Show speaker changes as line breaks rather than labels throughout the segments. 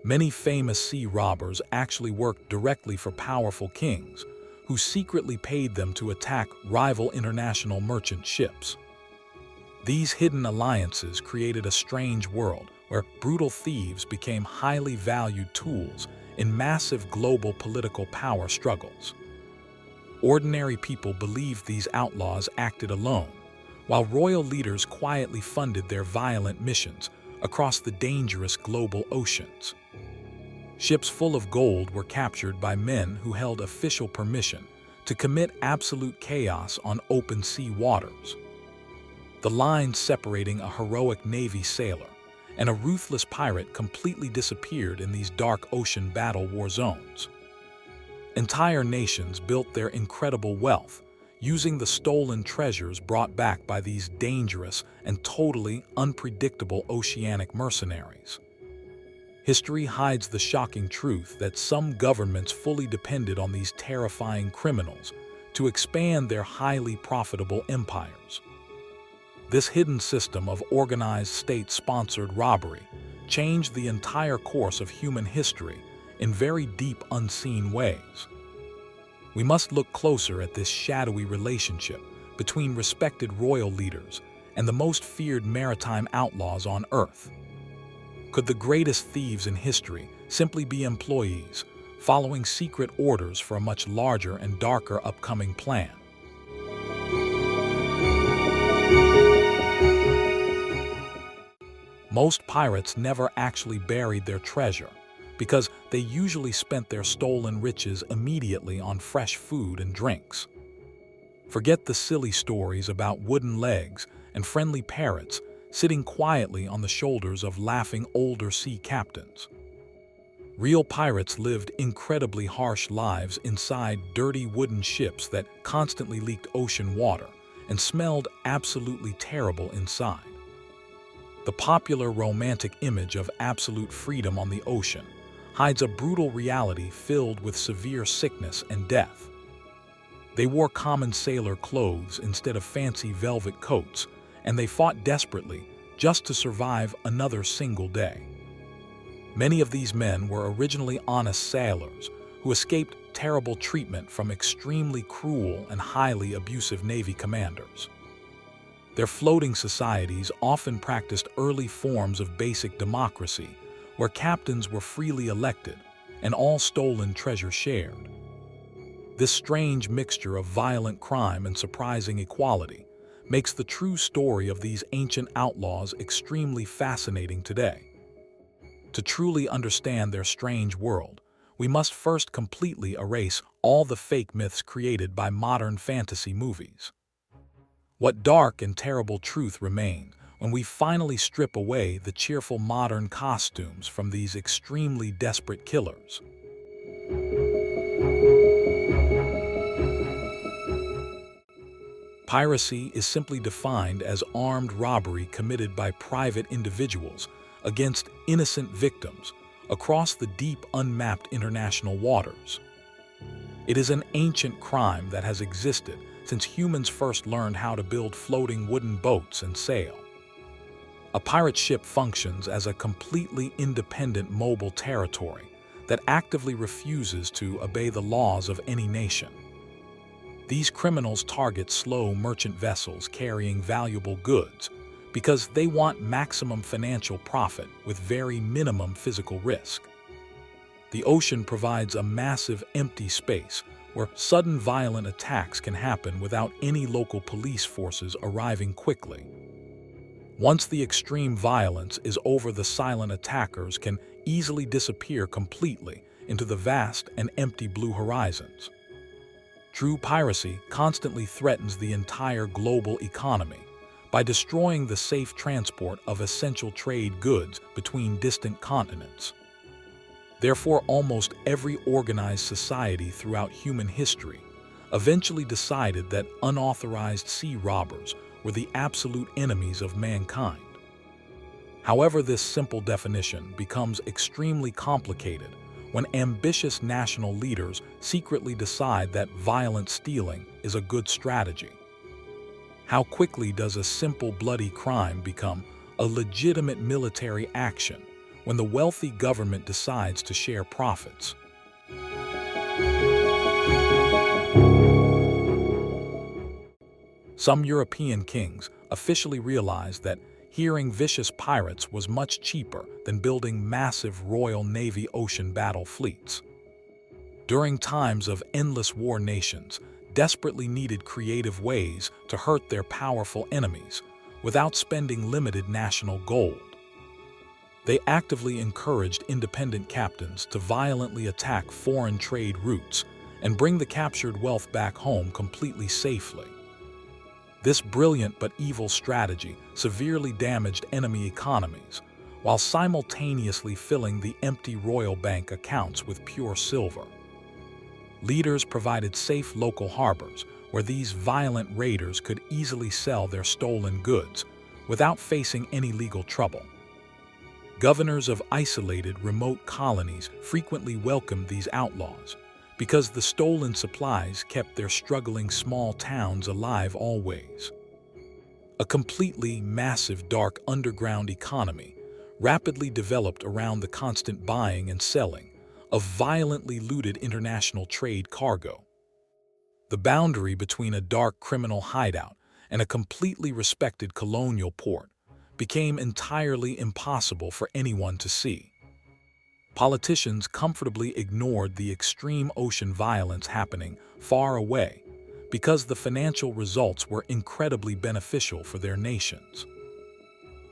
Many famous sea robbers actually worked directly for powerful kings, who secretly paid them to attack rival international merchant ships. These hidden alliances created a strange world where brutal thieves became highly valued tools in massive global political power struggles. Ordinary people believed these outlaws acted alone, while royal leaders quietly funded their violent missions across the dangerous global oceans. Ships full of gold were captured by men who held official permission to commit absolute chaos on open sea waters. The lines separating a heroic Navy sailor and a ruthless pirate completely disappeared in these dark ocean battle war zones. Entire nations built their incredible wealth using the stolen treasures brought back by these dangerous and totally unpredictable oceanic mercenaries. History hides the shocking truth that some governments fully depended on these terrifying criminals to expand their highly profitable empires. This hidden system of organized state-sponsored robbery changed the entire course of human history in very deep, unseen ways. We must look closer at this shadowy relationship between respected royal leaders and the most feared maritime outlaws on Earth. Could the greatest thieves in history simply be employees, following secret orders for a much larger and darker upcoming plan? Most pirates never actually buried their treasure, because they usually spent their stolen riches immediately on fresh food and drinks. Forget the silly stories about wooden legs and friendly parrots sitting quietly on the shoulders of laughing older sea captains. Real pirates lived incredibly harsh lives inside dirty wooden ships that constantly leaked ocean water and smelled absolutely terrible inside. The popular romantic image of absolute freedom on the ocean hides a brutal reality filled with severe sickness and death. They wore common sailor clothes instead of fancy velvet coats, and they fought desperately just to survive another single day. Many of these men were originally honest sailors who escaped terrible treatment from extremely cruel and highly abusive Navy commanders. Their floating societies often practiced early forms of basic democracy, where captains were freely elected and all stolen treasure shared. This strange mixture of violent crime and surprising equality makes the true story of these ancient outlaws extremely fascinating today. To truly understand their strange world, we must first completely erase all the fake myths created by modern fantasy movies. What dark and terrible truth remains when we finally strip away the cheerful modern costumes from these extremely desperate killers? Piracy is simply defined as armed robbery committed by private individuals against innocent victims across the deep, unmapped international waters. It is an ancient crime that has existed since humans first learned how to build floating wooden boats and sail. A pirate ship functions as a completely independent mobile territory that actively refuses to obey the laws of any nation. These criminals target slow merchant vessels carrying valuable goods because they want maximum financial profit with very minimum physical risk. The ocean provides a massive empty space where sudden violent attacks can happen without any local police forces arriving quickly. Once the extreme violence is over, the silent attackers can easily disappear completely into the vast and empty blue horizons. True piracy constantly threatens the entire global economy by destroying the safe transport of essential trade goods between distant continents. Therefore, almost every organized society throughout human history eventually decided that unauthorized sea robbers were the absolute enemies of mankind. However, this simple definition becomes extremely complicated when ambitious national leaders secretly decide that violent stealing is a good strategy. How quickly does a simple bloody crime become a legitimate military action when the wealthy government decides to share profits. Some European kings officially realized that hearing vicious pirates was much cheaper than building massive Royal Navy ocean battle fleets. During times of endless war, nations desperately needed creative ways to hurt their powerful enemies without spending limited national gold. They actively encouraged independent captains to violently attack foreign trade routes and bring the captured wealth back home completely safely. This brilliant but evil strategy severely damaged enemy economies, while simultaneously filling the empty royal bank accounts with pure silver. Leaders provided safe local harbors where these violent raiders could easily sell their stolen goods without facing any legal trouble. Governors of isolated remote colonies frequently welcomed these outlaws because the stolen supplies kept their struggling small towns alive always. A completely massive dark underground economy rapidly developed around the constant buying and selling of violently looted international trade cargo. The boundary between a dark criminal hideout and a completely respected colonial port became entirely impossible for anyone to see. Politicians comfortably ignored the extreme ocean violence happening far away because the financial results were incredibly beneficial for their nations.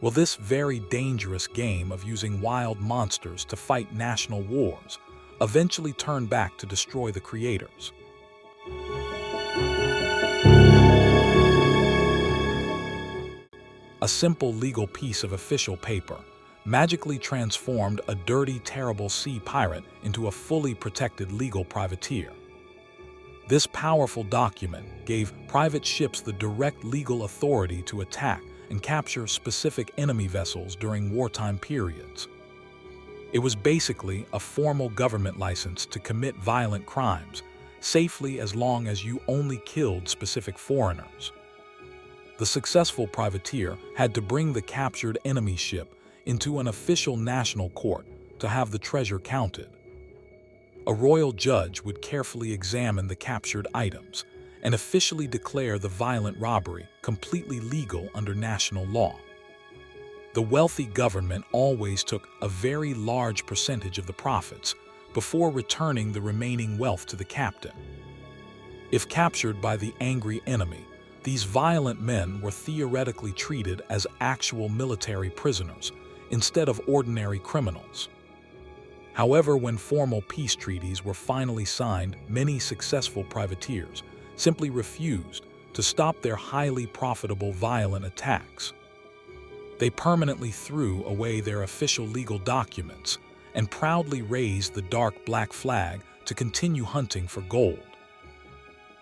Will this very dangerous game of using wild monsters to fight national wars eventually turn back to destroy the creators? A simple legal piece of official paper magically transformed a dirty, terrible sea pirate into a fully protected legal privateer. This powerful document gave private ships the direct legal authority to attack and capture specific enemy vessels during wartime periods. It was basically a formal government license to commit violent crimes safely as long as you only killed specific foreigners. The successful privateer had to bring the captured enemy ship into an official national court to have the treasure counted. A royal judge would carefully examine the captured items and officially declare the violent robbery completely legal under national law. The wealthy government always took a very large percentage of the profits before returning the remaining wealth to the captain. If captured by the angry enemy, these violent men were theoretically treated as actual military prisoners instead of ordinary criminals. However, when formal peace treaties were finally signed, many successful privateers simply refused to stop their highly profitable violent attacks. They permanently threw away their official legal documents and proudly raised the dark black flag to continue hunting for gold.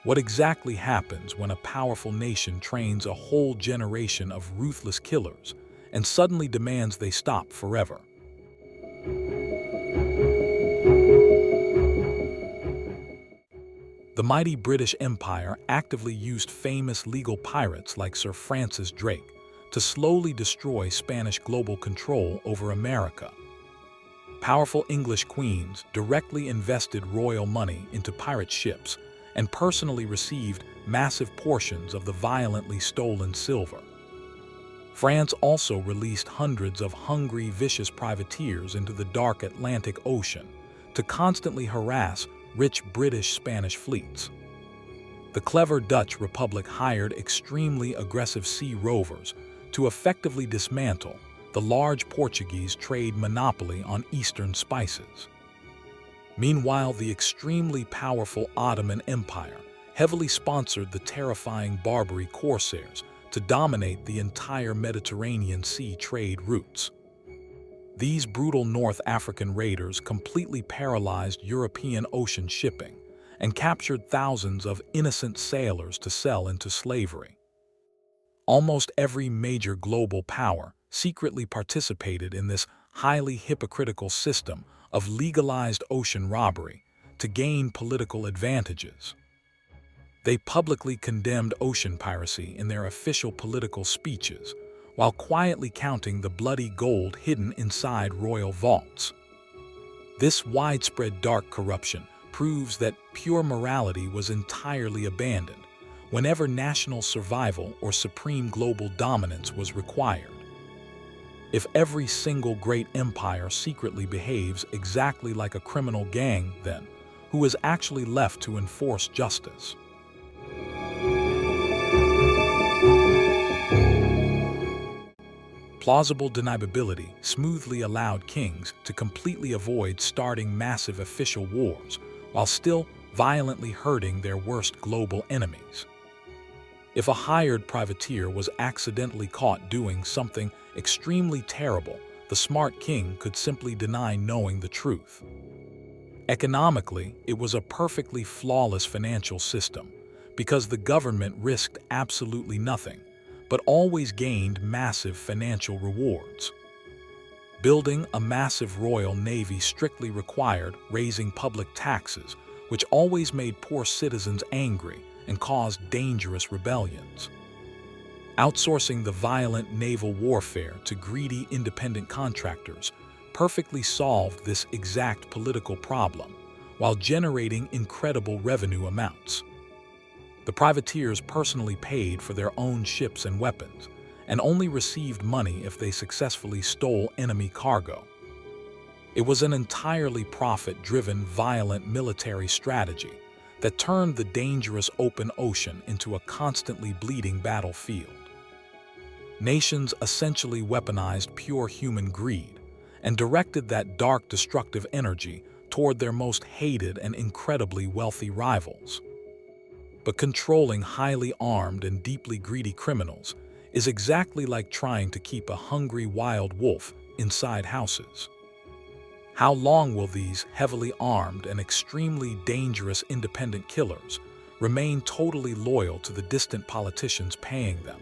What exactly happens when a powerful nation trains a whole generation of ruthless killers and suddenly demands they stop forever? The mighty British Empire actively used famous legal pirates like Sir Francis Drake to slowly destroy Spanish global control over America. Powerful English queens directly invested royal money into pirate ships and personally received massive portions of the violently stolen silver. France also released hundreds of hungry, vicious privateers into the dark Atlantic Ocean to constantly harass rich British-Spanish fleets. The clever Dutch Republic hired extremely aggressive sea rovers to effectively dismantle the large Portuguese trade monopoly on Eastern spices. Meanwhile, the extremely powerful Ottoman Empire heavily sponsored the terrifying Barbary corsairs to dominate the entire Mediterranean Sea trade routes. These brutal North African raiders completely paralyzed European ocean shipping and captured thousands of innocent sailors to sell into slavery. Almost every major global power secretly participated in this highly hypocritical system of legalized ocean robbery to gain political advantages. They publicly condemned ocean piracy in their official political speeches, while quietly counting the bloody gold hidden inside royal vaults. This widespread dark corruption proves that pure morality was entirely abandoned whenever national survival or supreme global dominance was required. If every single great empire secretly behaves exactly like a criminal gang, then who is actually left to enforce justice? Plausible deniability smoothly allowed kings to completely avoid starting massive official wars while still violently hurting their worst global enemies. If a hired privateer was accidentally caught doing something extremely terrible, the smart king could simply deny knowing the truth. Economically, it was a perfectly flawless financial system because the government risked absolutely nothing, but always gained massive financial rewards. Building a massive royal navy strictly required raising public taxes, which always made poor citizens angry and caused dangerous rebellions. Outsourcing the violent naval warfare to greedy independent contractors perfectly solved this exact political problem while generating incredible revenue amounts. The privateers personally paid for their own ships and weapons, and only received money if they successfully stole enemy cargo. It was an entirely profit-driven, violent military strategy that turned the dangerous open ocean into a constantly bleeding battlefield. Nations essentially weaponized pure human greed and directed that dark, destructive energy toward their most hated and incredibly wealthy rivals. But controlling highly armed and deeply greedy criminals is exactly like trying to keep a hungry wild wolf inside houses. How long will these heavily armed and extremely dangerous independent killers remain totally loyal to the distant politicians paying them?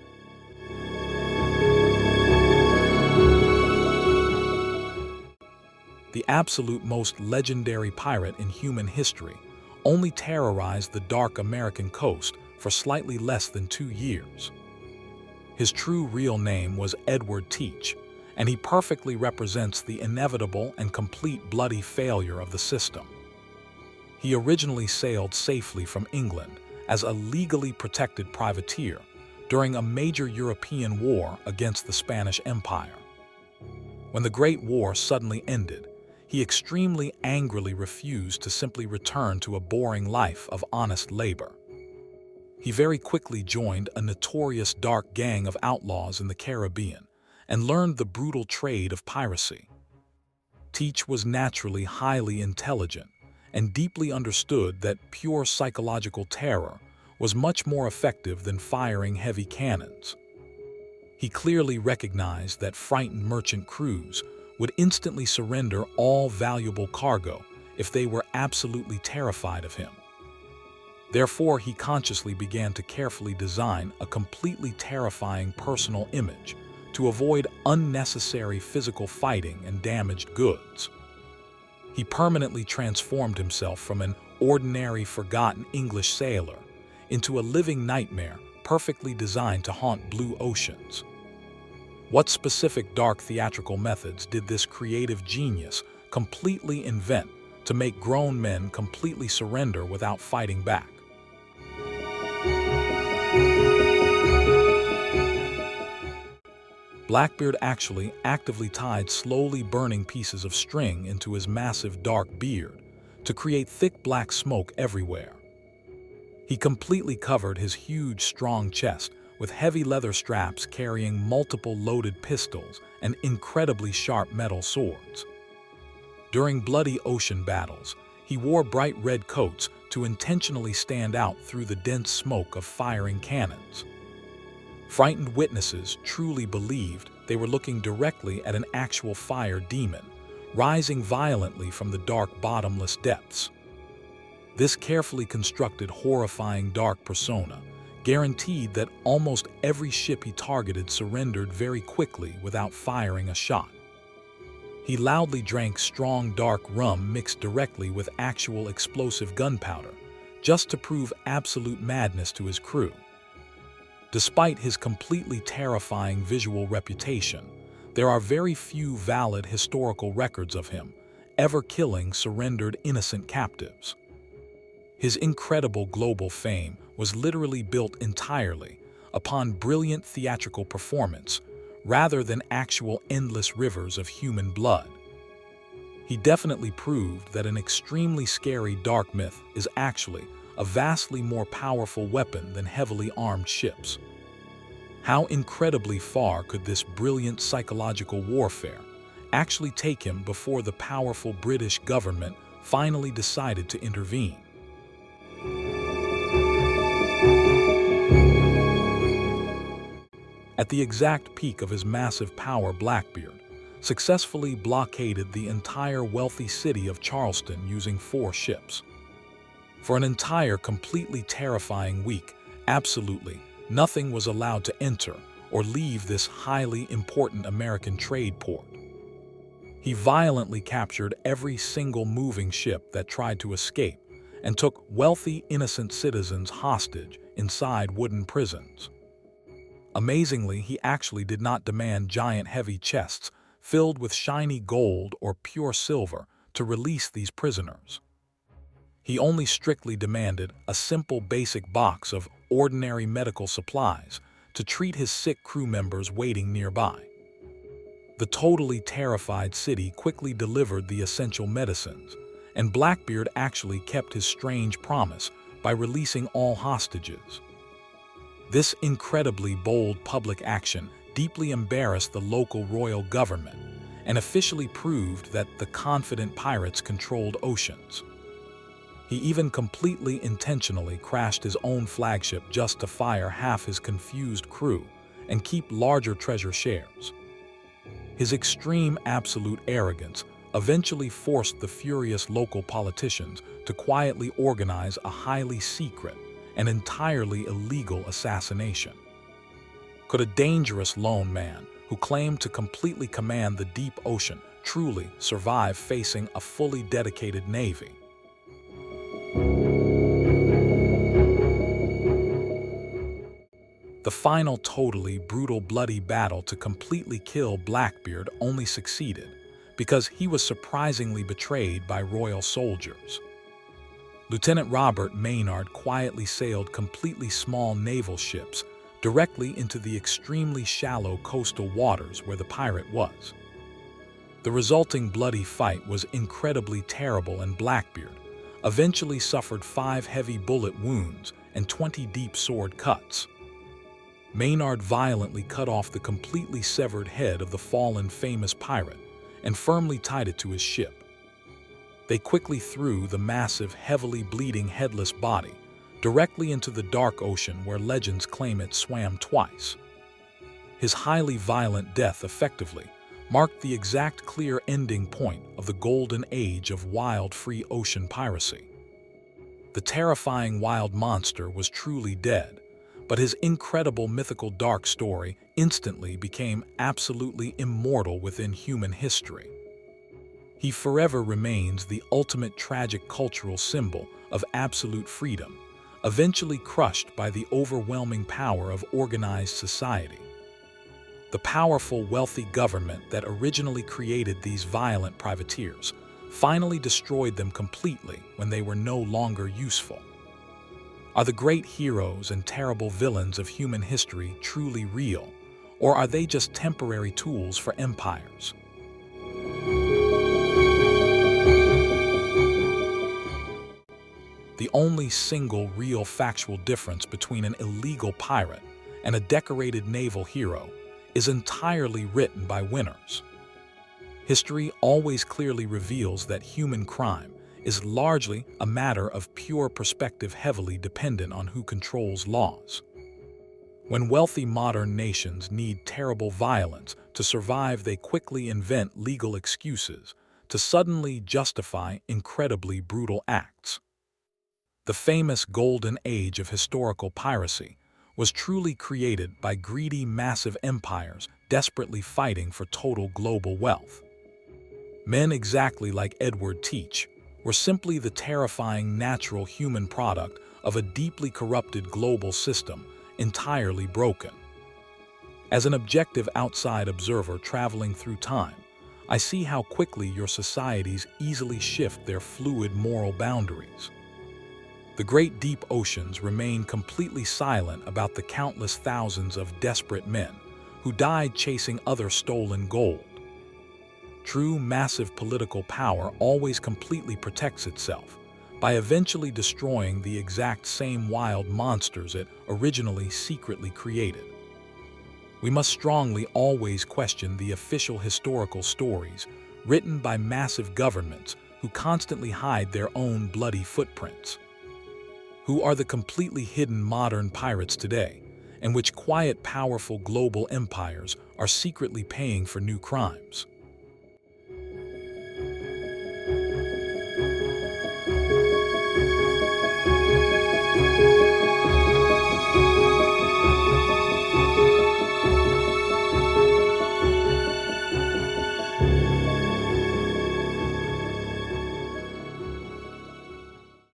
The absolute most legendary pirate in human history only terrorized the dark American coast for slightly less than 2 years. His true real name was Edward Teach, and he perfectly represents the inevitable and complete bloody failure of the system. He originally sailed safely from England as a legally protected privateer during a major European war against the Spanish Empire. When the Great War suddenly ended, he extremely angrily refused to simply return to a boring life of honest labor. He very quickly joined a notorious dark gang of outlaws in the Caribbean and learned the brutal trade of piracy. Teach was naturally highly intelligent and deeply understood that pure psychological terror was much more effective than firing heavy cannons. He clearly recognized that frightened merchant crews would instantly surrender all valuable cargo if they were absolutely terrified of him. Therefore, he consciously began to carefully design a completely terrifying personal image to avoid unnecessary physical fighting and damaged goods. He permanently transformed himself from an ordinary, forgotten English sailor into a living nightmare perfectly designed to haunt blue oceans. What specific dark theatrical methods did this creative genius completely invent to make grown men completely surrender without fighting back? Blackbeard actually actively tied slowly burning pieces of string into his massive dark beard to create thick black smoke everywhere. He completely covered his huge, strong chest with heavy leather straps carrying multiple loaded pistols and incredibly sharp metal swords. During bloody ocean battles, he wore bright red coats to intentionally stand out through the dense smoke of firing cannons. Frightened witnesses truly believed they were looking directly at an actual fire demon, rising violently from the dark, bottomless depths. This carefully constructed, horrifying dark persona guaranteed that almost every ship he targeted surrendered very quickly without firing a shot. He loudly drank strong dark rum mixed directly with actual explosive gunpowder, just to prove absolute madness to his crew. Despite his completely terrifying visual reputation, there are very few valid historical records of him ever killing surrendered innocent captives. His incredible global fame was literally built entirely upon brilliant theatrical performance rather than actual endless rivers of human blood. He definitely proved that an extremely scary dark myth is actually a vastly more powerful weapon than heavily armed ships. How incredibly far could this brilliant psychological warfare actually take him before the powerful British government finally decided to intervene? At the exact peak of his massive power, Blackbeard successfully blockaded the entire wealthy city of Charleston using 4 ships. For an entire, completely terrifying week, absolutely nothing was allowed to enter or leave this highly important American trade port. He violently captured every single moving ship that tried to escape and took wealthy, innocent citizens hostage inside wooden prisons. Amazingly, he actually did not demand giant heavy chests filled with shiny gold or pure silver to release these prisoners. He only strictly demanded a simple basic box of ordinary medical supplies to treat his sick crew members waiting nearby. The totally terrified city quickly delivered the essential medicines, and Blackbeard actually kept his strange promise by releasing all hostages. This incredibly bold public action deeply embarrassed the local royal government and officially proved that the confident pirates controlled oceans. He even completely intentionally crashed his own flagship just to fire half his confused crew and keep larger treasure shares. His extreme absolute arrogance eventually forced the furious local politicians to quietly organize a highly secret and entirely illegal assassination. Could a dangerous lone man who claimed to completely command the deep ocean truly survive facing a fully dedicated navy? The final totally brutal, bloody battle to completely kill Blackbeard only succeeded because he was surprisingly betrayed by royal soldiers. Lieutenant Robert Maynard quietly sailed completely small naval ships directly into the extremely shallow coastal waters where the pirate was. The resulting bloody fight was incredibly terrible, and Blackbeard eventually suffered 5 heavy bullet wounds and 20 deep sword cuts. Maynard violently cut off the completely severed head of the fallen famous pirate and firmly tied it to his ship. They quickly threw the massive, heavily bleeding headless body directly into the dark ocean where legends claim it swam twice. His highly violent death effectively marked the exact clear ending point of the golden age of wild free ocean piracy. The terrifying wild monster was truly dead, but his incredible mythical dark story instantly became absolutely immortal within human history. He forever remains the ultimate tragic cultural symbol of absolute freedom, eventually crushed by the overwhelming power of organized society. The powerful, wealthy government that originally created these violent privateers finally destroyed them completely when they were no longer useful. Are the great heroes and terrible villains of human history truly real, or are they just temporary tools for empires? The only single real factual difference between an illegal pirate and a decorated naval hero is entirely written by winners. History always clearly reveals that human crime is largely a matter of pure perspective, heavily dependent on who controls laws. When wealthy modern nations need terrible violence to survive, they quickly invent legal excuses to suddenly justify incredibly brutal acts. The famous Golden Age of historical piracy was truly created by greedy, massive empires desperately fighting for total global wealth. Men exactly like Edward Teach were simply the terrifying natural human product of a deeply corrupted global system entirely broken. As an objective outside observer traveling through time, I see how quickly your societies easily shift their fluid moral boundaries. The great deep oceans remain completely silent about the countless thousands of desperate men who died chasing other stolen gold. True massive political power always completely protects itself by eventually destroying the exact same wild monsters it originally secretly created. We must strongly always question the official historical stories written by massive governments who constantly hide their own bloody footprints. Who are the completely hidden modern pirates today, and which quiet, powerful global empires are secretly paying for new crimes?